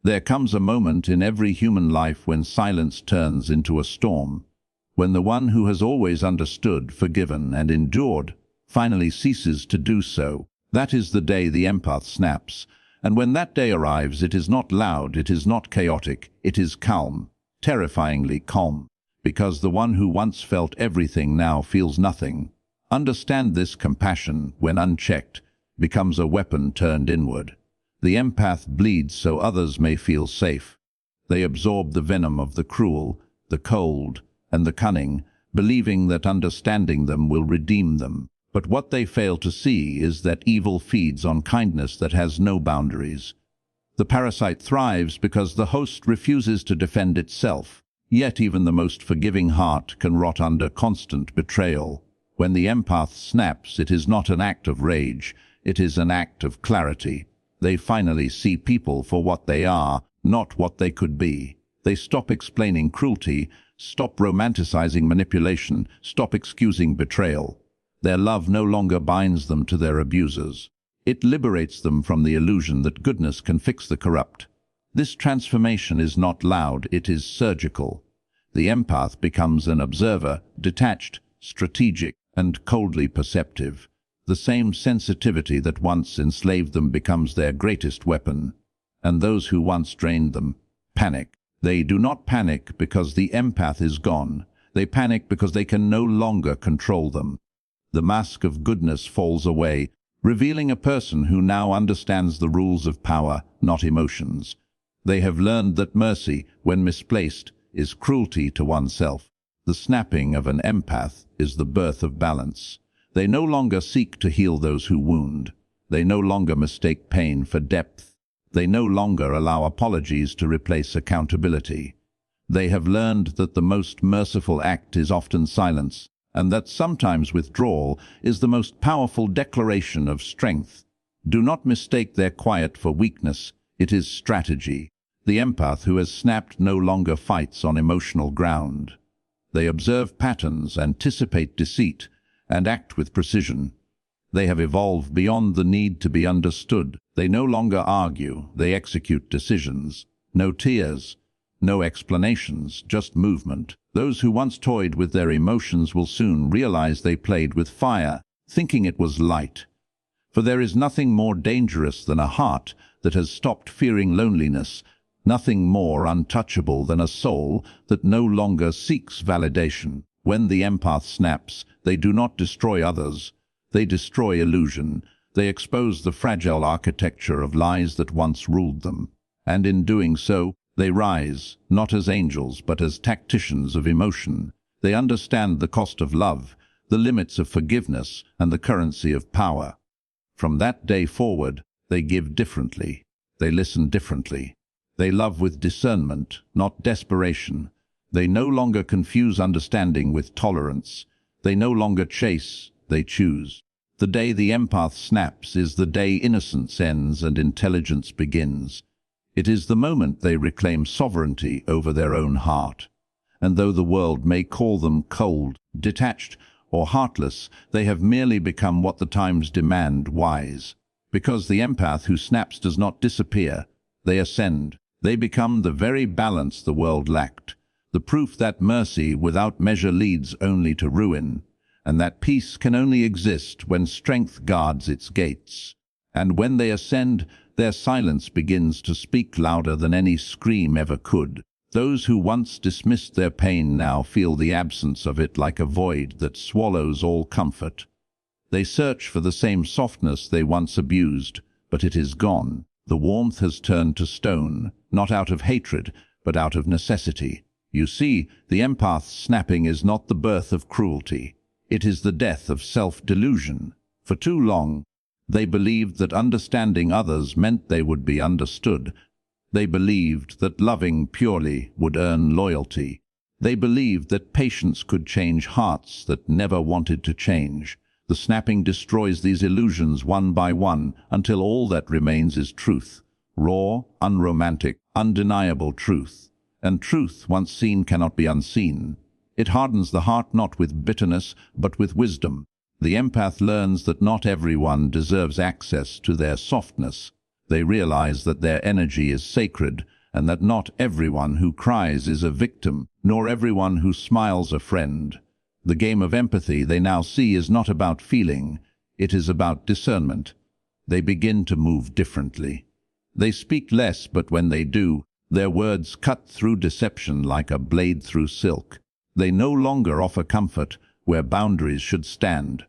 There comes a moment in every human life when silence turns into a storm, when the one who has always understood, forgiven, and endured finally ceases to do so. That is the day the empath snaps, and when that day arrives, it is not loud, it is not chaotic, it is calm, terrifyingly calm, because the one who once felt everything now feels nothing. Understand this: compassion, when unchecked, becomes a weapon turned inward. The empath bleeds so others may feel safe. They absorb the venom of the cruel, the cold, and the cunning, believing that understanding them will redeem them. But what they fail to see is that evil feeds on kindness that has no boundaries. The parasite thrives because the host refuses to defend itself. Yet even the most forgiving heart can rot under constant betrayal. When the empath snaps, it is not an act of rage, it is an act of clarity. They finally see people for what they are, not what they could be. They stop explaining cruelty, stop romanticizing manipulation, stop excusing betrayal. Their love no longer binds them to their abusers. It liberates them from the illusion that goodness can fix the corrupt. This transformation is not loud, it is surgical. The empath becomes an observer, detached, strategic, and coldly perceptive. The same sensitivity that once enslaved them becomes their greatest weapon. And those who once drained them panic. They do not panic because the empath is gone. They panic because they can no longer control them. The mask of goodness falls away, revealing a person who now understands the rules of power, not emotions. They have learned that mercy, when misplaced, is cruelty to oneself. The snapping of an empath is the birth of balance. They no longer seek to heal those who wound. They no longer mistake pain for depth. They no longer allow apologies to replace accountability. They have learned that the most merciful act is often silence, and that sometimes withdrawal is the most powerful declaration of strength. Do not mistake their quiet for weakness. It is strategy. The empath who has snapped no longer fights on emotional ground. They observe patterns, anticipate deceit, and act with precision. They have evolved beyond the need to be understood. They no longer argue, they execute decisions. No tears, no explanations, just movement. Those who once toyed with their emotions will soon realize they played with fire, thinking it was light. For there is nothing more dangerous than a heart that has stopped fearing loneliness, nothing more untouchable than a soul that no longer seeks validation. When the empath snaps, they do not destroy others. They destroy illusion. They expose the fragile architecture of lies that once ruled them. And in doing so, they rise, not as angels, but as tacticians of emotion. They understand the cost of love, the limits of forgiveness, and the currency of power. From that day forward, they give differently. They listen differently. They love with discernment, not desperation. They no longer confuse understanding with tolerance. They no longer chase, they choose. The day the empath snaps is the day innocence ends and intelligence begins. It is the moment they reclaim sovereignty over their own heart. And though the world may call them cold, detached, or heartless, they have merely become what the times demand: wise. Because the empath who snaps does not disappear, they ascend. They become the very balance the world lacked, the proof that mercy without measure leads only to ruin, and that peace can only exist when strength guards its gates. And when they ascend, their silence begins to speak louder than any scream ever could. Those who once dismissed their pain now feel the absence of it like a void that swallows all comfort. They search for the same softness they once abused, but it is gone. The warmth has turned to stone, not out of hatred, but out of necessity. You see, the empath snapping is not the birth of cruelty. It is the death of self-delusion. For too long, they believed that understanding others meant they would be understood. They believed that loving purely would earn loyalty. They believed that patience could change hearts that never wanted to change. The snapping destroys these illusions one by one until all that remains is truth. Raw, unromantic, undeniable truth. And truth, once seen, cannot be unseen. It hardens the heart not with bitterness, but with wisdom. The empath learns that not everyone deserves access to their softness. They realize that their energy is sacred, and that not everyone who cries is a victim, nor everyone who smiles a friend. The game of empathy they now see is not about feeling, it is about discernment. They begin to move differently. They speak less, but when they do, their words cut through deception like a blade through silk. They no longer offer comfort where boundaries should stand.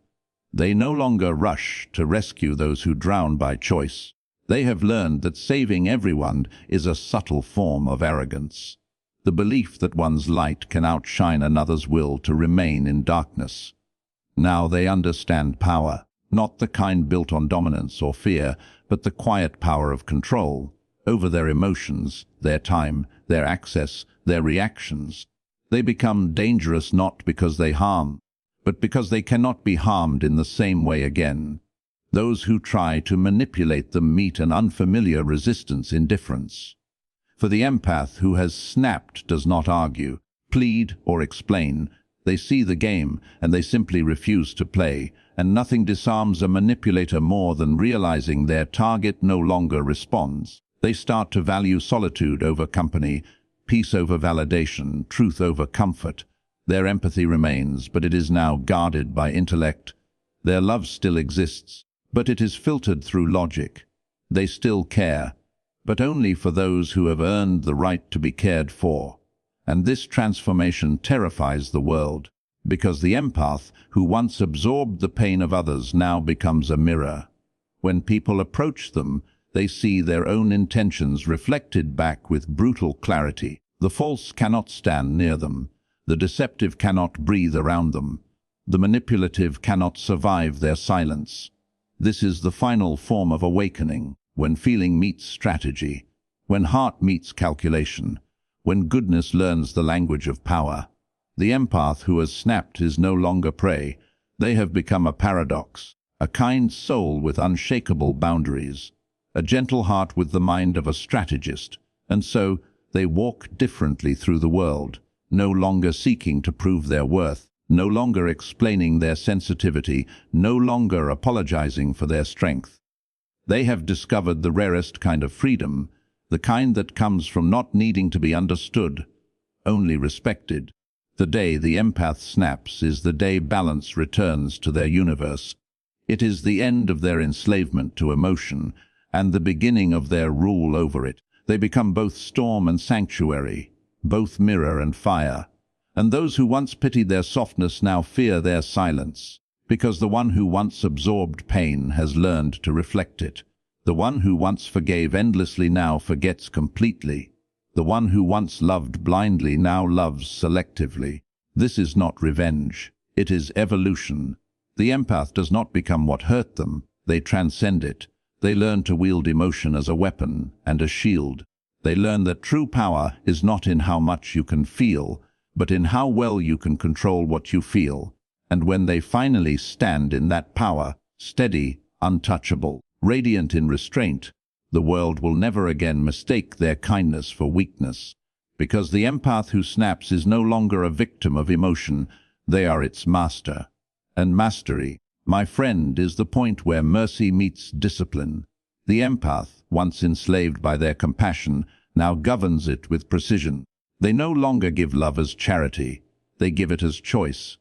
They no longer rush to rescue those who drown by choice. They have learned that saving everyone is a subtle form of arrogance. The belief that one's light can outshine another's will to remain in darkness. Now they understand power, not the kind built on dominance or fear, but the quiet power of control over their emotions, their time, their access, their reactions. They become dangerous not because they harm, but because they cannot be harmed in the same way again. Those who try to manipulate them meet an unfamiliar resistance, indifference. For the empath who has snapped does not argue, plead, or explain. They see the game, and they simply refuse to play, and nothing disarms a manipulator more than realizing their target no longer responds. They start to value solitude over company, peace over validation, truth over comfort. Their empathy remains, but it is now guarded by intellect. Their love still exists, but it is filtered through logic. They still care, but only for those who have earned the right to be cared for. And this transformation terrifies the world, because the empath who once absorbed the pain of others now becomes a mirror. When people approach them, they see their own intentions reflected back with brutal clarity. The false cannot stand near them. The deceptive cannot breathe around them. The manipulative cannot survive their silence. This is the final form of awakening, when feeling meets strategy, when heart meets calculation, when goodness learns the language of power. The empath who has snapped is no longer prey. They have become a paradox, a kind soul with unshakable boundaries, a gentle heart with the mind of a strategist, and so they walk differently through the world, no longer seeking to prove their worth, no longer explaining their sensitivity, no longer apologizing for their strength. They have discovered the rarest kind of freedom, the kind that comes from not needing to be understood, only respected. The day the empath snaps is the day balance returns to their universe. It is the end of their enslavement to emotion, and the beginning of their rule over it. They become both storm and sanctuary, both mirror and fire. And those who once pitied their softness now fear their silence, because the one who once absorbed pain has learned to reflect it. The one who once forgave endlessly now forgets completely. The one who once loved blindly now loves selectively. This is not revenge. It is evolution. The empath does not become what hurt them. They transcend it. They learn to wield emotion as a weapon and a shield. They learn that true power is not in how much you can feel, but in how well you can control what you feel. And when they finally stand in that power, steady, untouchable, radiant in restraint, the world will never again mistake their kindness for weakness. Because the empath who snaps is no longer a victim of emotion, they are its master. And mastery, my friend, is the point where mercy meets discipline. The empath, once enslaved by their compassion, now governs it with precision. They no longer give love as charity, they give it as choice.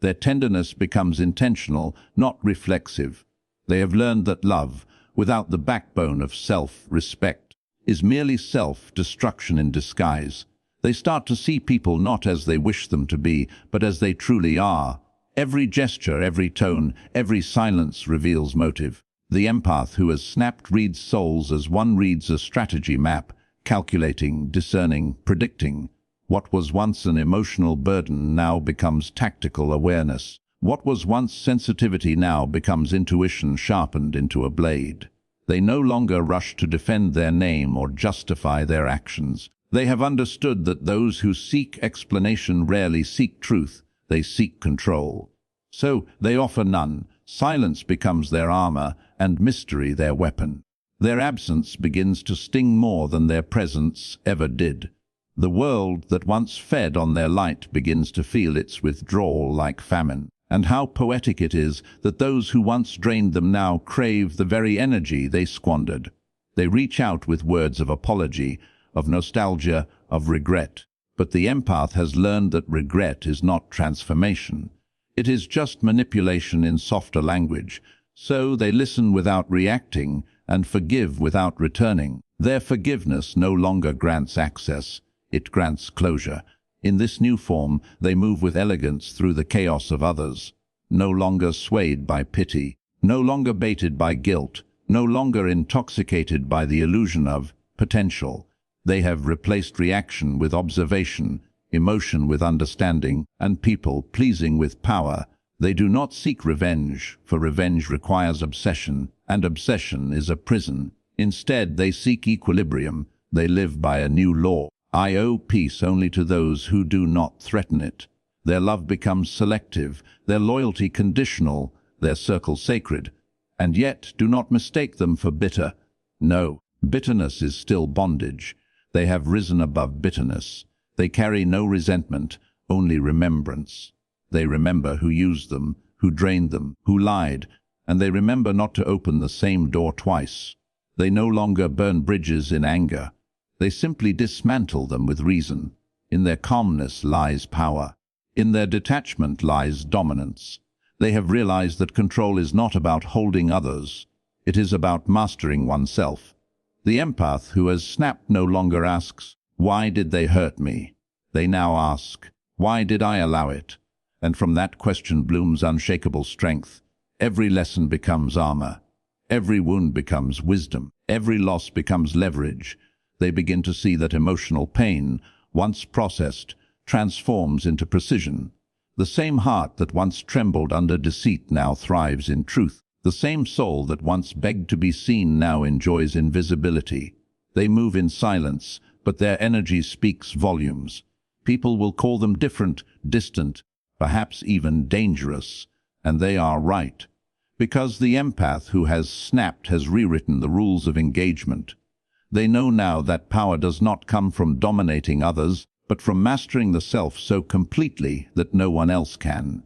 Their tenderness becomes intentional, not reflexive. They have learned that love, without the backbone of self-respect, is merely self-destruction in disguise. They start to see people not as they wish them to be, but as they truly are. Every gesture, every tone, every silence reveals motive. The empath who has snapped reads souls as one reads a strategy map, calculating, discerning, predicting. What was once an emotional burden now becomes tactical awareness. What was once sensitivity now becomes intuition sharpened into a blade. They no longer rush to defend their name or justify their actions. They have understood that those who seek explanation rarely seek truth, they seek control. So they offer none. Silence becomes their armor, and mystery their weapon. Their absence begins to sting more than their presence ever did. The world that once fed on their light begins to feel its withdrawal like famine. And how poetic it is that those who once drained them now crave the very energy they squandered. They reach out with words of apology, of nostalgia, of regret. But the empath has learned that regret is not transformation. It is just manipulation in softer language. So they listen without reacting and forgive without returning. Their forgiveness no longer grants access, it grants closure. In this new form, they move with elegance through the chaos of others, no longer swayed by pity, no longer baited by guilt, no longer intoxicated by the illusion of potential. They have replaced reaction with observation, emotion with understanding, and people pleasing with power. They do not seek revenge, for revenge requires obsession, and obsession is a prison. Instead, they seek equilibrium. They live by a new law. I owe peace only to those who do not threaten it. Their love becomes selective, their loyalty conditional, their circle sacred. And yet, do not mistake them for bitter. No, bitterness is still bondage. They have risen above bitterness. They carry no resentment, only remembrance. They remember who used them, who drained them, who lied, and they remember not to open the same door twice. They no longer burn bridges in anger. They simply dismantle them with reason. In their calmness lies power. In their detachment lies dominance. They have realized that control is not about holding others. It is about mastering oneself. The empath who has snapped no longer asks, "Why did they hurt me?" They now ask, "Why did I allow it?" And from that question blooms unshakable strength. Every lesson becomes armor. Every wound becomes wisdom. Every loss becomes leverage. They begin to see that emotional pain, once processed, transforms into precision. The same heart that once trembled under deceit now thrives in truth. The same soul that once begged to be seen now enjoys invisibility. They move in silence, but their energy speaks volumes. People will call them different, distant, perhaps even dangerous, and they are right. Because the empath who has snapped has rewritten the rules of engagement. They know now that power does not come from dominating others, but from mastering the self so completely that no one else can.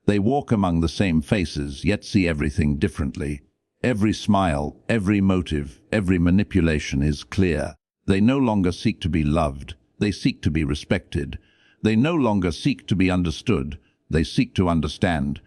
They walk among the same faces, yet see everything differently. Every smile, every motive, every manipulation is clear. They no longer seek to be loved, they seek to be respected. They no longer seek to be understood, they seek to understand.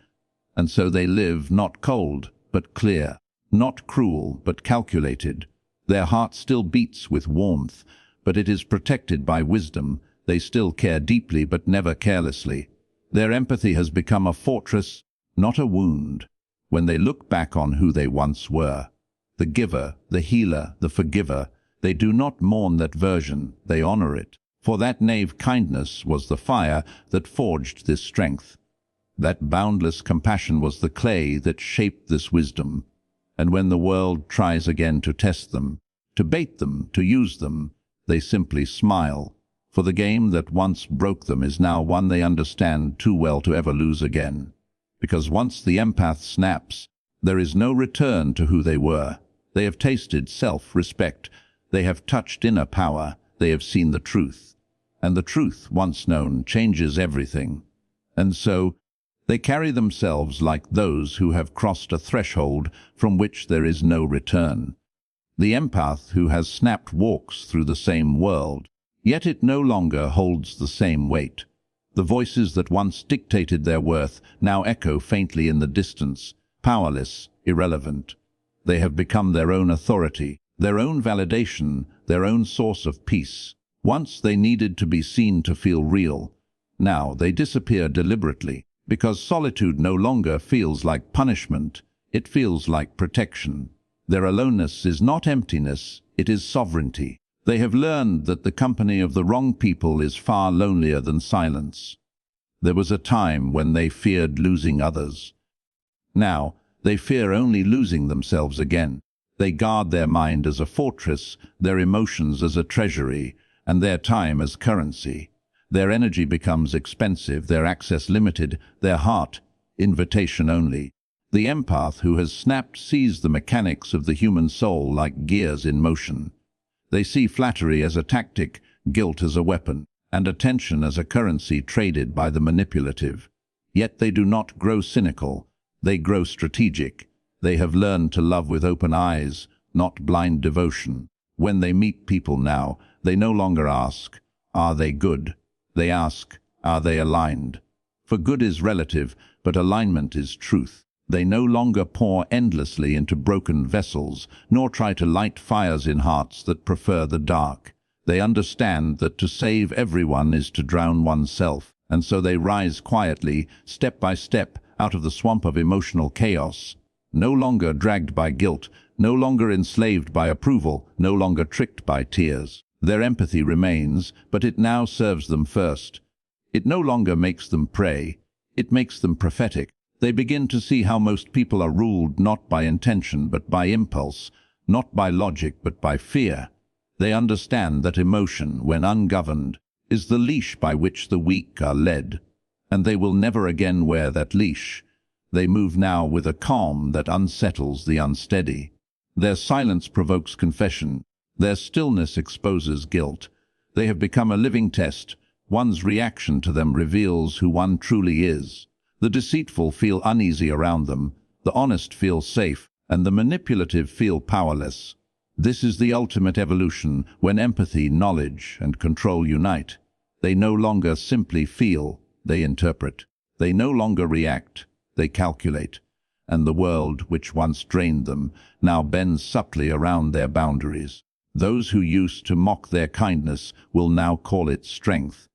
And so they live not cold, but clear, not cruel, but calculated. Their heart still beats with warmth, but it is protected by wisdom. They still care deeply, but never carelessly. Their empathy has become a fortress, not a wound. When they look back on who they once were, the giver, the healer, the forgiver, they do not mourn that version, they honor it. For that naive kindness was the fire that forged this strength. That boundless compassion was the clay that shaped this wisdom. And when the world tries again to test them, to bait them, to use them, they simply smile. For the game that once broke them is now one they understand too well to ever lose again. Because once the empath snaps, there is no return to who they were. They have tasted self-respect. They have touched inner power. They have seen the truth. And the truth, once known, changes everything. And so, they carry themselves like those who have crossed a threshold from which there is no return. The empath who has snapped walks through the same world, yet it no longer holds the same weight. The voices that once dictated their worth now echo faintly in the distance, powerless, irrelevant. They have become their own authority, their own validation, their own source of peace. Once they needed to be seen to feel real. Now they disappear deliberately, because solitude no longer feels like punishment, it feels like protection. Their aloneness is not emptiness, it is sovereignty. They have learned that the company of the wrong people is far lonelier than silence. There was a time when they feared losing others. Now, they fear only losing themselves again. They guard their mind as a fortress, their emotions as a treasury, and their time as currency. Their energy becomes expensive, their access limited, their heart invitation only. The empath who has snapped sees the mechanics of the human soul like gears in motion. They see flattery as a tactic, guilt as a weapon, and attention as a currency traded by the manipulative. Yet they do not grow cynical, they grow strategic. They have learned to love with open eyes, not blind devotion. When they meet people now, They no longer ask, "Are they good?" They ask, "Are they aligned?" For good is relative, but alignment is truth. They no longer pour endlessly into broken vessels, nor try to light fires in hearts that prefer the dark. They understand that to save everyone is to drown oneself, and so they rise quietly, step by step, out of the swamp of emotional chaos. No longer dragged by guilt, no longer enslaved by approval, no longer tricked by tears. Their empathy remains, but it now serves them first. It no longer makes them pray, it makes them prophetic. They begin to see how most people are ruled not by intention but by impulse, not by logic but by fear. They understand that emotion, when ungoverned, is the leash by which the weak are led, and they will never again wear that leash. They move now with a calm that unsettles the unsteady. Their silence provokes confession. Their stillness exposes guilt. They have become a living test. One's reaction to them reveals who one truly is. The deceitful feel uneasy around them, the honest feel safe, and the manipulative feel powerless. This is the ultimate evolution, when empathy, knowledge, and control unite. They no longer simply feel, they interpret. They no longer react, they calculate. And the world, which once drained them, now bends subtly around their boundaries. Those who used to mock their kindness will now call it strength.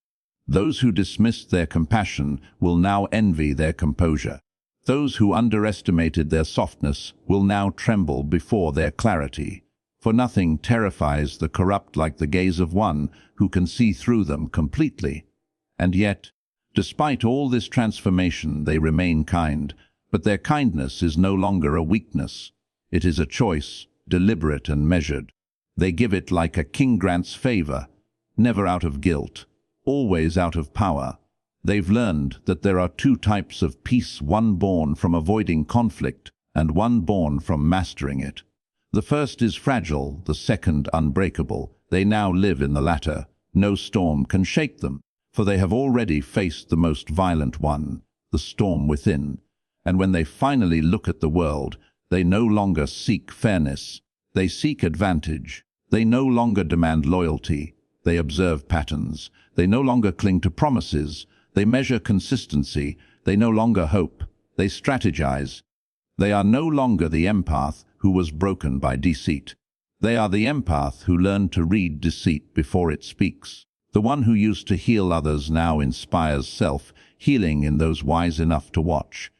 Those who dismissed their compassion will now envy their composure. Those who underestimated their softness will now tremble before their clarity. For nothing terrifies the corrupt like the gaze of one who can see through them completely. And yet, despite all this transformation, they remain kind. But their kindness is no longer a weakness. It is a choice, deliberate and measured. They give it like a king grants favor, never out of guilt, always out of power. They've learned that there are two types of peace, one born from avoiding conflict and one born from mastering it. The first is fragile, the second unbreakable. They now live in the latter. No storm can shake them, for they have already faced the most violent one, the storm within. And when they finally look at the world, they no longer seek fairness. They seek advantage. They no longer demand loyalty. They observe patterns. They no longer cling to promises. They measure consistency. They no longer hope. They strategize. They are no longer the empath who was broken by deceit. They are the empath who learned to read deceit before it speaks. The one who used to heal others now inspires self-healing in those wise enough to watch.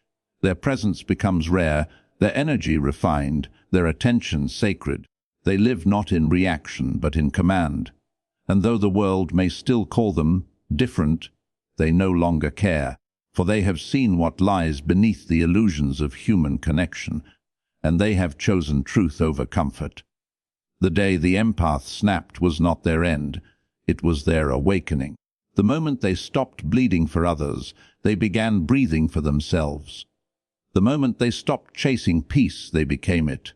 Their presence becomes rare, their energy refined, their attention sacred. They live not in reaction but in command. And though the world may still call them different, they no longer care, for they have seen what lies beneath the illusions of human connection, and they have chosen truth over comfort. The day the empath snapped was not their end, it was their awakening. The moment they stopped bleeding for others, they began breathing for themselves. The moment they stopped chasing peace, they became it.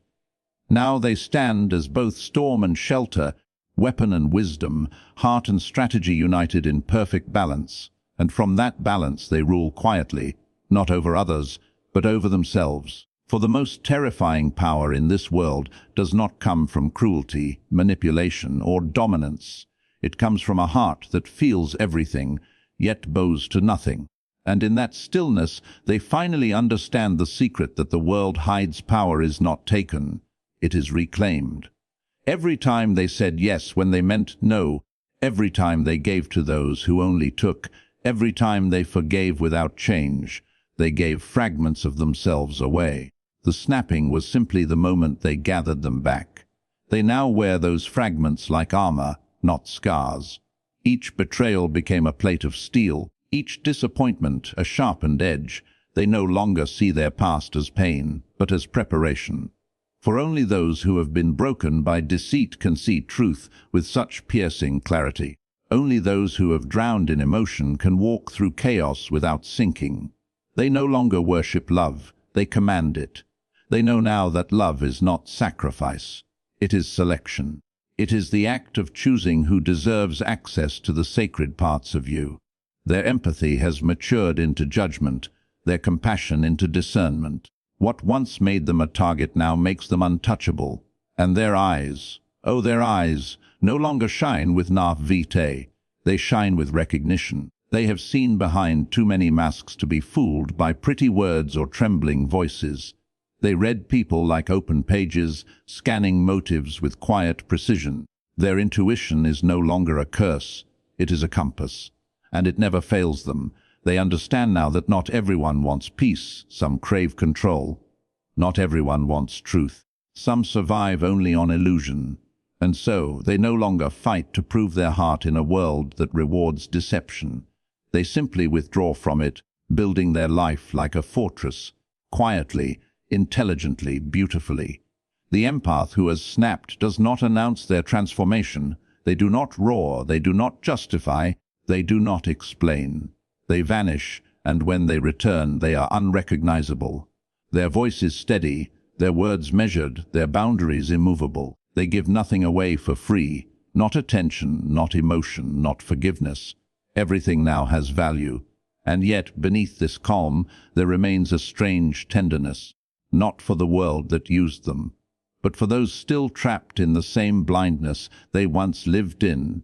Now they stand as both storm and shelter, weapon and wisdom, heart and strategy united in perfect balance. And from that balance they rule quietly, not over others, but over themselves. For the most terrifying power in this world does not come from cruelty, manipulation, or dominance. It comes from a heart that feels everything, yet bows to nothing. And in that stillness they finally understand the secret that the world hides power is not taken, it is reclaimed. Every time they said yes when they meant no, every time they gave to those who only took, every time they forgave without change, they gave fragments of themselves away. The snapping was simply the moment they gathered them back. They now wear those fragments like armor, not scars. Each betrayal became a plate of steel, each disappointment a sharpened edge. They no longer see their past as pain, but as preparation. For only those who have been broken by deceit can see truth with such piercing clarity. Only those who have drowned in emotion can walk through chaos without sinking. They no longer worship love, they command it. They know now that love is not sacrifice, it is selection. It is the act of choosing who deserves access to the sacred parts of you. Their empathy has matured into judgment, their compassion into discernment. What once made them a target now makes them untouchable. And their eyes, oh their eyes, no longer shine with nav vitae. They shine with recognition. They have seen behind too many masks to be fooled by pretty words or trembling voices. They read people like open pages, scanning motives with quiet precision. Their intuition is no longer a curse, it is a compass, and it never fails them. They understand now that not everyone wants peace, some crave control. Not everyone wants truth. Some survive only on illusion. And so they no longer fight to prove their heart in a world that rewards deception. They simply withdraw from it, building their life like a fortress, quietly, intelligently, beautifully. The empath who has snapped does not announce their transformation. They do not roar, they do not justify, they do not explain. They vanish, and when they return, they are unrecognizable. Their voice is steady, their words measured, their boundaries immovable. They give nothing away for free, not attention, not emotion, not forgiveness. Everything now has value, and yet beneath this calm there remains a strange tenderness, not for the world that used them, but for those still trapped in the same blindness they once lived in.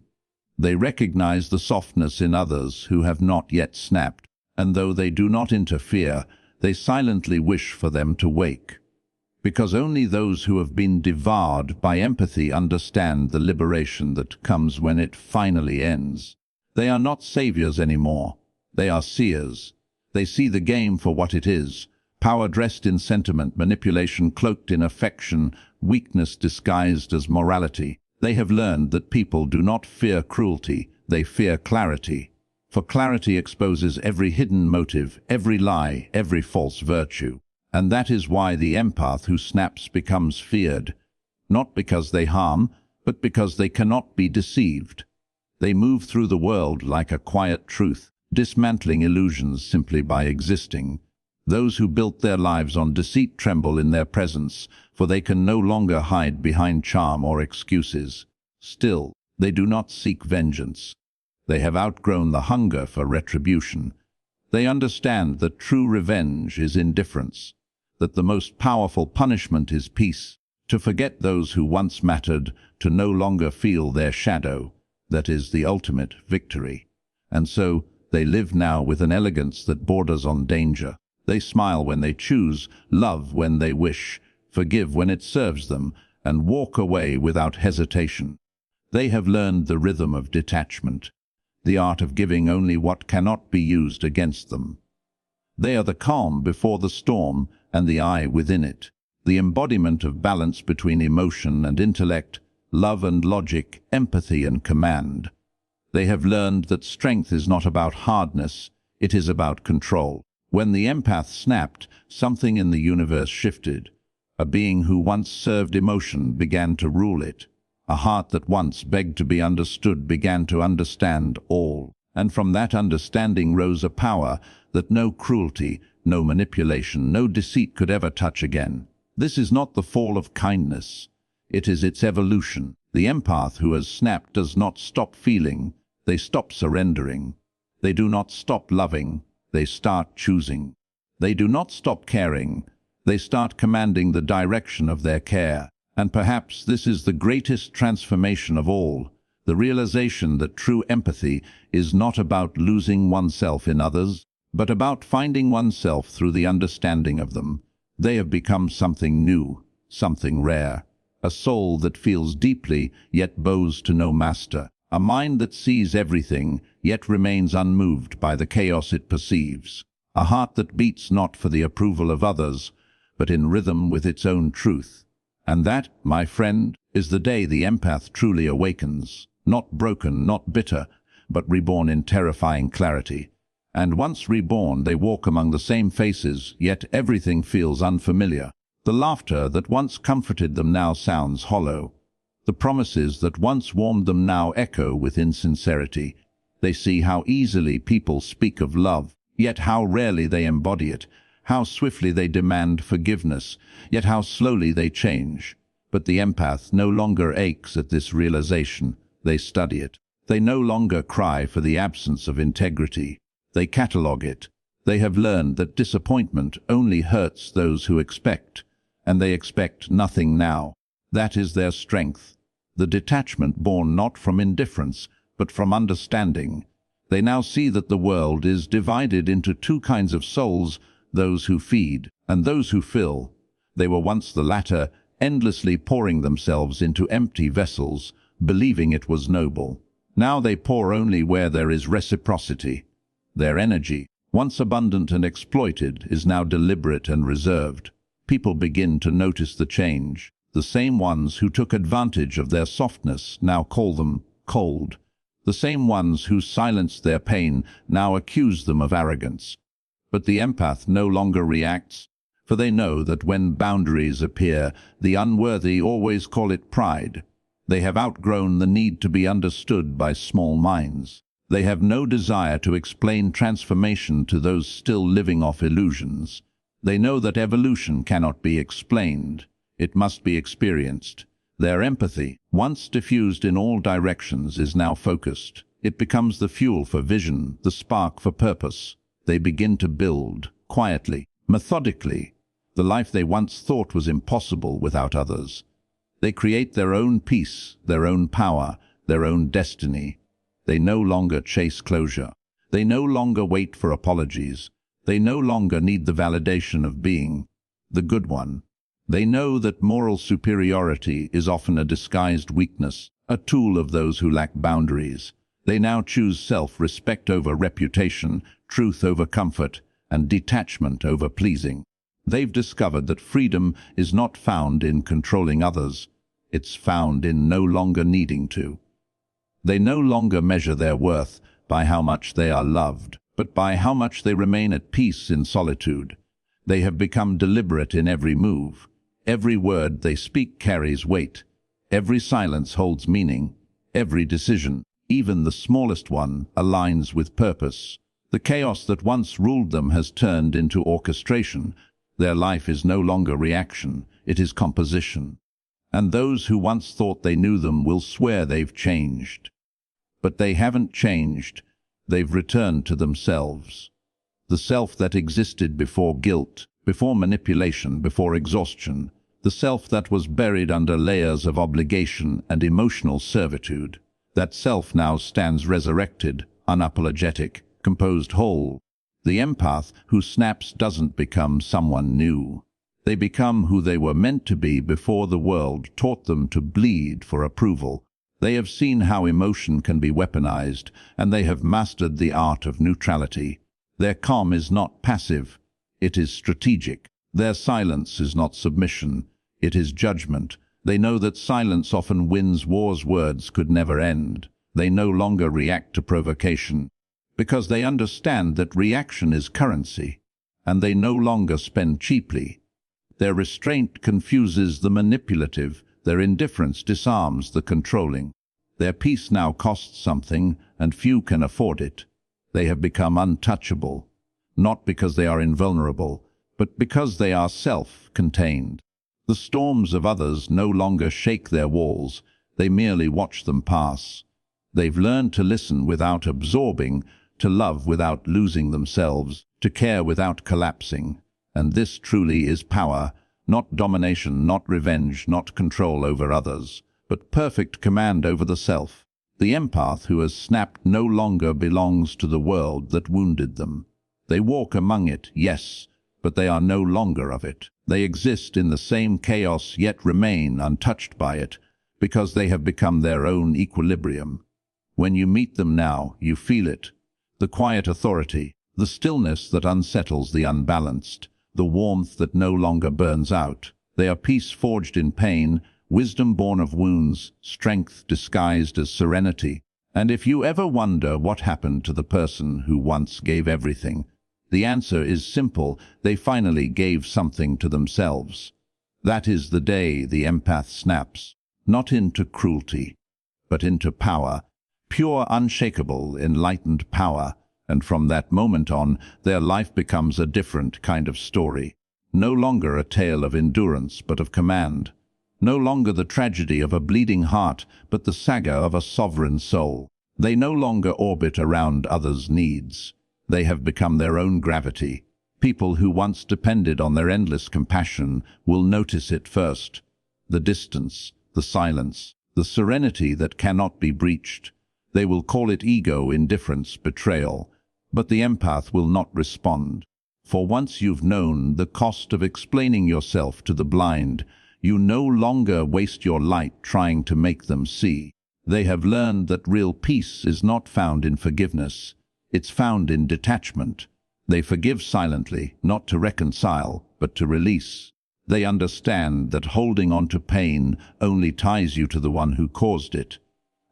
They recognize the softness in others who have not yet snapped, and though they do not interfere, they silently wish for them to wake. Because only those who have been devoured by empathy understand the liberation that comes when it finally ends. They are not saviors anymore. They are seers. They see the game for what it is: power dressed in sentiment, manipulation cloaked in affection, weakness disguised as morality. They have learned that people do not fear cruelty, they fear clarity. For clarity exposes every hidden motive, every lie, every false virtue. And that is why the empath who snaps becomes feared, not because they harm, but because they cannot be deceived. They move through the world like a quiet truth, dismantling illusions simply by existing. Those who built their lives on deceit tremble in their presence, for they can no longer hide behind charm or excuses. Still, they do not seek vengeance. They have outgrown the hunger for retribution. They understand that true revenge is indifference, that the most powerful punishment is peace, to forget those who once mattered, to no longer feel their shadow. That is the ultimate victory. And so they live now with an elegance that borders on danger. They smile when they choose, love when they wish, forgive when it serves them, and walk away without hesitation. They have learned the rhythm of detachment, the art of giving only what cannot be used against them. They are the calm before the storm and the eye within it, the embodiment of balance between emotion and intellect, love and logic, empathy and command. They have learned that strength is not about hardness, it is about control. When the empath snapped, something in the universe shifted. A being who once served emotion began to rule it. A heart that once begged to be understood began to understand all. And from that understanding rose a power that no cruelty, no manipulation, no deceit could ever touch again. This is not the fall of kindness. It is its evolution. The empath who has snapped does not stop feeling. They stop surrendering. They do not stop loving. They start choosing. They do not stop caring. They start commanding the direction of their care. And perhaps this is the greatest transformation of all, the realization that true empathy is not about losing oneself in others, but about finding oneself through the understanding of them. They have become something new, something rare, a soul that feels deeply yet bows to no master, a mind that sees everything yet remains unmoved by the chaos it perceives, a heart that beats not for the approval of others, but in rhythm with its own truth. And that, my friend, is the day the empath truly awakens, not broken, not bitter, but reborn in terrifying clarity. And once reborn, they walk among the same faces, yet everything feels unfamiliar. The laughter that once comforted them now sounds hollow. The promises that once warmed them now echo with insincerity. They see how easily people speak of love, yet how rarely they embody it, how swiftly they demand forgiveness, yet how slowly they change. But the empath no longer aches at this realization. They study it. They no longer cry for the absence of integrity. They catalogue it. They have learned that disappointment only hurts those who expect, and they expect nothing now. That is their strength. the detachment born not from indifference, but from understanding. They now see that the world is divided into two kinds of souls, those who feed and those who fill. They were once the latter, endlessly pouring themselves into empty vessels, believing it was noble. Now they pour only where there is reciprocity. Their energy, once abundant and exploited, is now deliberate and reserved. People begin to notice the change. The same ones who took advantage of their softness now call them cold. The same ones who silenced their pain now accuse them of arrogance. But the empath no longer reacts, for they know that when boundaries appear, the unworthy always call it pride. They have outgrown the need to be understood by small minds. They have no desire to explain transformation to those still living off illusions. They know that evolution cannot be explained. It must be experienced. Their empathy, once diffused in all directions, is now focused. It becomes the fuel for vision, the spark for purpose. They begin to build, quietly, methodically, the life they once thought was impossible without others. They create their own peace, their own power, their own destiny. They no longer chase closure. They no longer wait for apologies. They no longer need the validation of being the good one. They know that moral superiority is often a disguised weakness, a tool of those who lack boundaries. They now choose self-respect over reputation, truth over comfort, and detachment over pleasing. They've discovered that freedom is not found in controlling others. It's found in no longer needing to. They no longer measure their worth by how much they are loved, but by how much they remain at peace in solitude. They have become deliberate in every move. Every word they speak carries weight. Every silence holds meaning. Every decision, even the smallest one, aligns with purpose. The chaos that once ruled them has turned into orchestration. Their life is no longer reaction, it is composition. And those who once thought they knew them will swear they've changed. But they haven't changed. They've returned to themselves. The self that existed before guilt, before manipulation, before exhaustion. The self that was buried under layers of obligation and emotional servitude. That self now stands resurrected, unapologetic, composed whole. The empath who snaps doesn't become someone new. They become who they were meant to be before the world taught them to bleed for approval. They have seen how emotion can be weaponized, and they have mastered the art of neutrality. Their calm is not passive, it is strategic. Their silence is not submission, it is judgment. They know that silence often wins wars words could never end. They no longer react to provocation, because they understand that reaction is currency, and they no longer spend cheaply. Their restraint confuses the manipulative, their indifference disarms the controlling. Their peace now costs something, and few can afford it. They have become untouchable, not because they are invulnerable, but because they are self-contained. The storms of others no longer shake their walls, they merely watch them pass. They've learned to listen without absorbing, to love without losing themselves, to care without collapsing. And this truly is power, not domination, not revenge, not control over others, but perfect command over the self. The empath who has snapped no longer belongs to the world that wounded them. They walk among it, yes, but they are no longer of it. They exist in the same chaos yet remain untouched by it, because they have become their own equilibrium. When you meet them now, you feel it. The quiet authority, the stillness that unsettles the unbalanced, the warmth that no longer burns out. They are peace forged in pain, wisdom born of wounds, strength disguised as serenity. And if you ever wonder what happened to the person who once gave everything, the answer is simple: they finally gave something to themselves. That is the day the empath snaps, not into cruelty, but into power, pure, unshakable, enlightened power. And from that moment on, their life becomes a different kind of story. No longer a tale of endurance, but of command. No longer the tragedy of a bleeding heart, but the saga of a sovereign soul. They no longer orbit around others' needs. They have become their own gravity. People who once depended on their endless compassion will notice it first. The distance, the silence, the serenity that cannot be breached. They will call it ego, indifference, betrayal, but the empath will not respond. For once you've known the cost of explaining yourself to the blind, you no longer waste your light trying to make them see. They have learned that real peace is not found in forgiveness. It's found in detachment. They forgive silently, not to reconcile, but to release. They understand that holding on to pain only ties you to the one who caused it,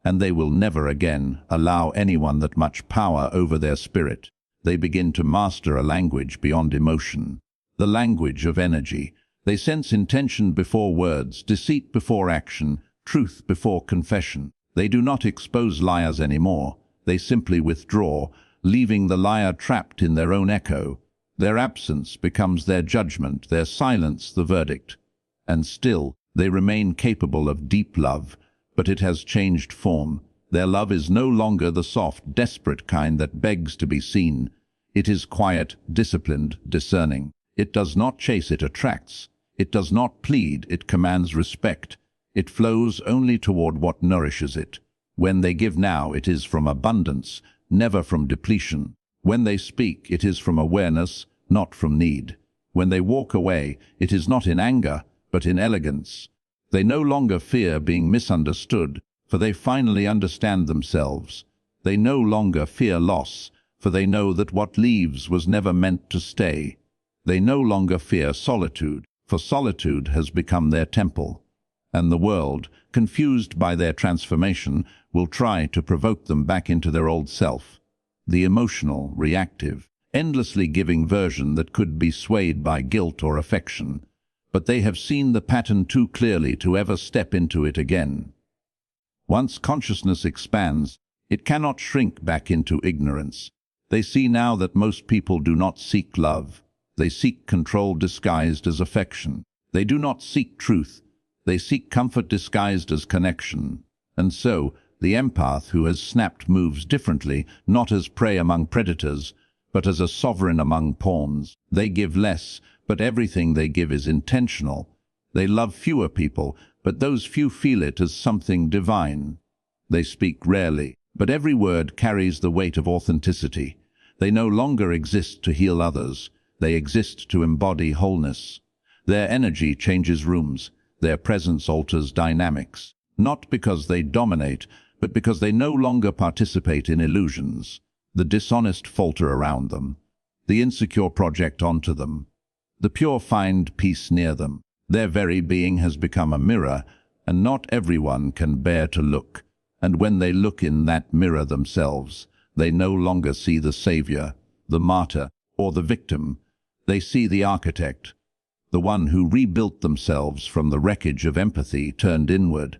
and they will never again allow anyone that much power over their spirit. They begin to master a language beyond emotion, the language of energy. They sense intention before words, deceit before action, truth before confession. They do not expose liars anymore. They simply withdraw, leaving the liar trapped in their own echo. Their absence becomes their judgment, their silence the verdict. And still, they remain capable of deep love, but it has changed form. Their love is no longer the soft, desperate kind that begs to be seen. It is quiet, disciplined, discerning. It does not chase, it attracts. It does not plead, it commands respect. It flows only toward what nourishes it. When they give now, it is from abundance, never from depletion. When they speak, it is from awareness, not from need. When they walk away, it is not in anger, but in elegance. They no longer fear being misunderstood, for they finally understand themselves. They no longer fear loss, for they know that what leaves was never meant to stay. They no longer fear solitude, for solitude has become their temple. And the world, confused by their transformation, will try to provoke them back into their old self. The emotional, reactive, endlessly giving version that could be swayed by guilt or affection. But they have seen the pattern too clearly to ever step into it again. Once consciousness expands, it cannot shrink back into ignorance. They see now that most people do not seek love. They seek control disguised as affection. They do not seek truth. They seek comfort disguised as connection. And so, the empath who has snapped moves differently, not as prey among predators, but as a sovereign among pawns. They give less, but everything they give is intentional. They love fewer people, but those few feel it as something divine. They speak rarely, but every word carries the weight of authenticity. They no longer exist to heal others. They exist to embody wholeness. Their energy changes rooms. Their presence alters dynamics, not because they dominate, but because they no longer participate in illusions. The dishonest falter around them. The insecure project onto them. The pure find peace near them. Their very being has become a mirror, and not everyone can bear to look. And when they look in that mirror themselves, they no longer see the savior, the martyr, or the victim. They see the architect, the one who rebuilt themselves from the wreckage of empathy turned inward.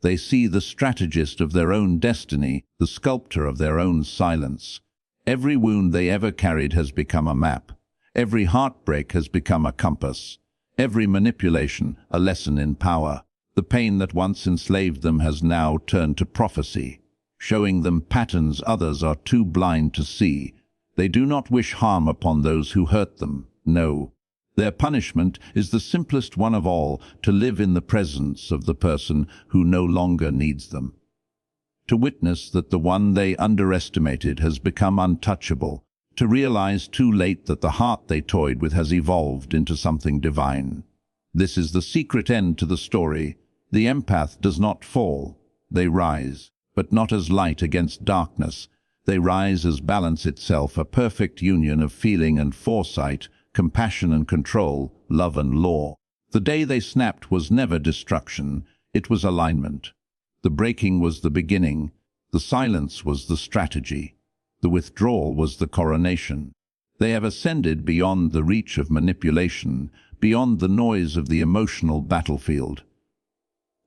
They see the strategist of their own destiny, the sculptor of their own silence. Every wound they ever carried has become a map. Every heartbreak has become a compass. Every manipulation, a lesson in power. The pain that once enslaved them has now turned to prophecy, showing them patterns others are too blind to see. They do not wish harm upon those who hurt them. No. Their punishment is the simplest one of all, to live in the presence of the person who no longer needs them. To witness that the one they underestimated has become untouchable. To realize too late that the heart they toyed with has evolved into something divine. This is the secret end to the story. The empath does not fall. They rise, but not as light against darkness. They rise as balance itself, a perfect union of feeling and foresight, compassion and control, love and law. The day they snapped was never destruction, it was alignment. The breaking was the beginning, the silence was the strategy, the withdrawal was the coronation. They have ascended beyond the reach of manipulation, beyond the noise of the emotional battlefield.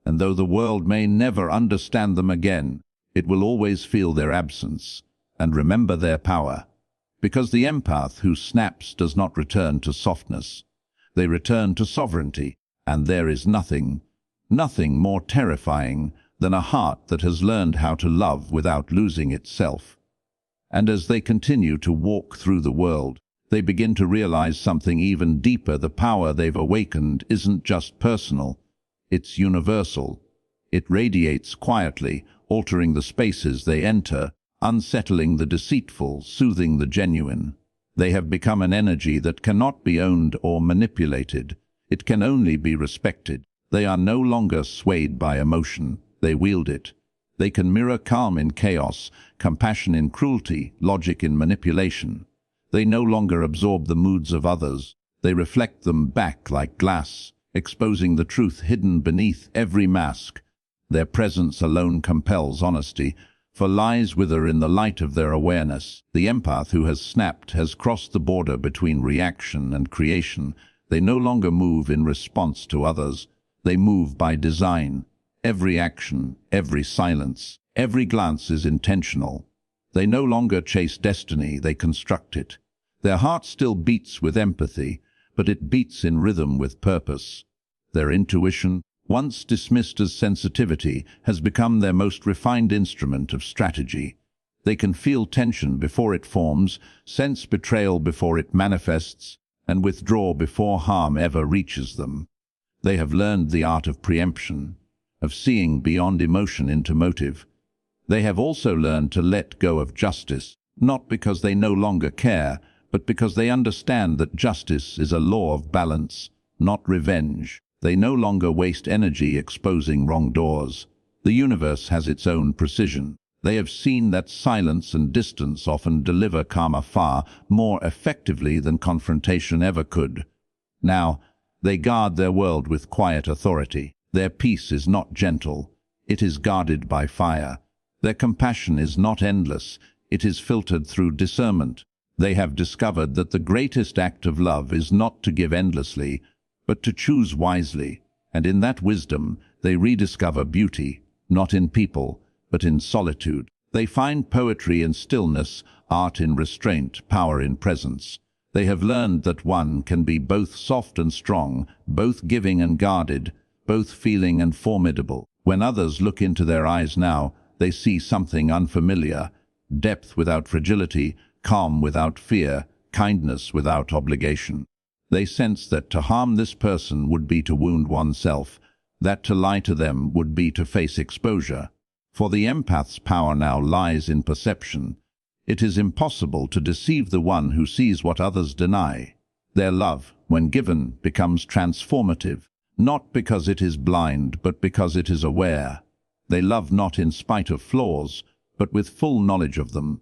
And though the world may never understand them again, it will always feel their absence and remember their power. Because the empath who snaps does not return to softness. They return to sovereignty, and there is nothing more terrifying than a heart that has learned how to love without losing itself. And as they continue to walk through the world, they begin to realize something even deeper. The power they've awakened isn't just personal, it's universal. It radiates quietly, altering the spaces they enter, unsettling the deceitful, soothing the genuine. They have become an energy that cannot be owned or manipulated. It can only be respected. They are no longer swayed by emotion. They wield it. They can mirror calm in chaos, compassion in cruelty, logic in manipulation. They no longer absorb the moods of others. They reflect them back like glass, exposing the truth hidden beneath every mask. Their presence alone compels honesty, for lies wither in the light of their awareness. The empath who has snapped has crossed the border between reaction and creation. They no longer move in response to others. They move by design. Every action, every silence, every glance is intentional. They no longer chase destiny, they construct it. Their heart still beats with empathy, but it beats in rhythm with purpose. Their intuition, once dismissed as sensitivity, has become their most refined instrument of strategy. They can feel tension before it forms, sense betrayal before it manifests, and withdraw before harm ever reaches them. They have learned the art of preemption, of seeing beyond emotion into motive. They have also learned to let go of justice, not because they no longer care, but because they understand that justice is a law of balance, not revenge. They no longer waste energy exposing wrongdoers. The universe has its own precision. They have seen that silence and distance often deliver karma far more effectively than confrontation ever could. Now, they guard their world with quiet authority. Their peace is not gentle. It is guarded by fire. Their compassion is not endless. It is filtered through discernment. They have discovered that the greatest act of love is not to give endlessly, but to choose wisely, and in that wisdom they rediscover beauty, not in people, but in solitude. They find poetry in stillness, art in restraint, power in presence. They have learned that one can be both soft and strong, both giving and guarded, both feeling and formidable. When others look into their eyes now, they see something unfamiliar: depth without fragility, calm without fear, kindness without obligation. They sense that to harm this person would be to wound oneself, that to lie to them would be to face exposure. For the empath's power now lies in perception. It is impossible to deceive the one who sees what others deny. Their love, when given, becomes transformative, not because it is blind, but because it is aware. They love not in spite of flaws, but with full knowledge of them.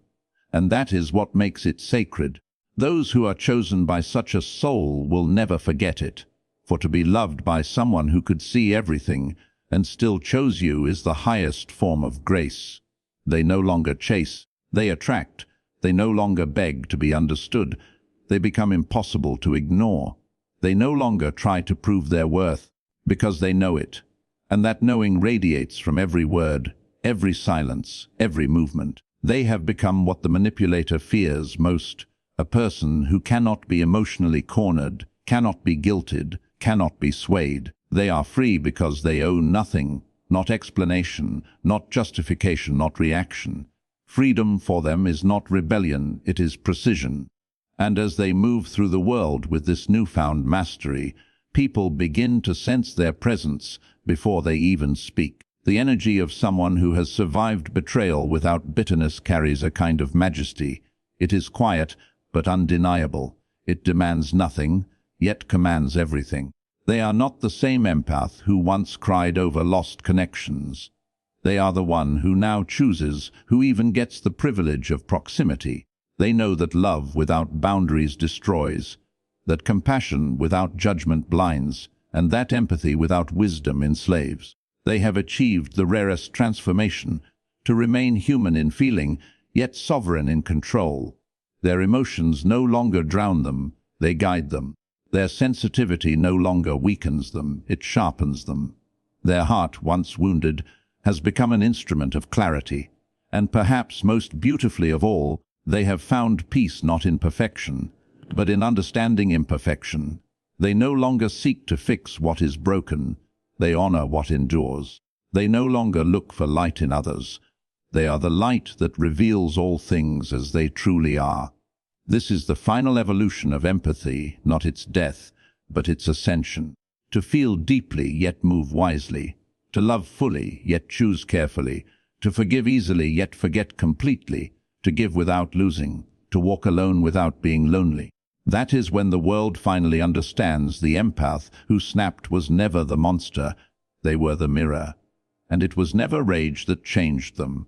And that is what makes it sacred. Those who are chosen by such a soul will never forget it. For to be loved by someone who could see everything and still chose you is the highest form of grace. They no longer chase, they attract. They no longer beg to be understood. They become impossible to ignore. They no longer try to prove their worth, because they know it. And that knowing radiates from every word, every silence, every movement. They have become what the manipulator fears most: a person who cannot be emotionally cornered, cannot be guilted, cannot be swayed. They are free because they owe nothing, not explanation, not justification, not reaction. Freedom for them is not rebellion, it is precision. And as they move through the world with this newfound mastery, people begin to sense their presence before they even speak. The energy of someone who has survived betrayal without bitterness carries a kind of majesty. It is quiet, but undeniable. It demands nothing, yet commands everything. They are not the same empath who once cried over lost connections. They are the one who now chooses, who even gets the privilege of proximity. They know that love without boundaries destroys, that compassion without judgment blinds, and that empathy without wisdom enslaves. They have achieved the rarest transformation, to remain human in feeling, yet sovereign in control. Their emotions no longer drown them, they guide them. Their sensitivity no longer weakens them, it sharpens them. Their heart, once wounded, has become an instrument of clarity. And perhaps most beautifully of all, they have found peace not in perfection, but in understanding imperfection. They no longer seek to fix what is broken, they honor what endures. They no longer look for light in others. They are the light that reveals all things as they truly are. This is the final evolution of empathy, not its death, but its ascension. To feel deeply yet move wisely. To love fully, yet choose carefully. To forgive easily, yet forget completely. To give without losing. To walk alone without being lonely. That is when the world finally understands the empath who snapped was never the monster. They were the mirror. And it was never rage that changed them.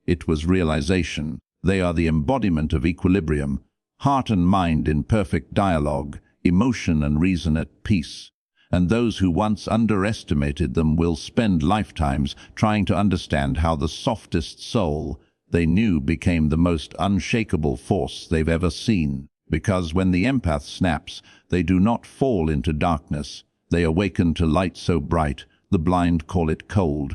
It was realization. They are the embodiment of equilibrium, heart and mind in perfect dialogue, emotion and reason at peace. And those who once underestimated them will spend lifetimes trying to understand how the softest soul they knew became the most unshakable force they've ever seen. Because when the empath snaps, they do not fall into darkness. They awaken to light so bright, the blind call it cold.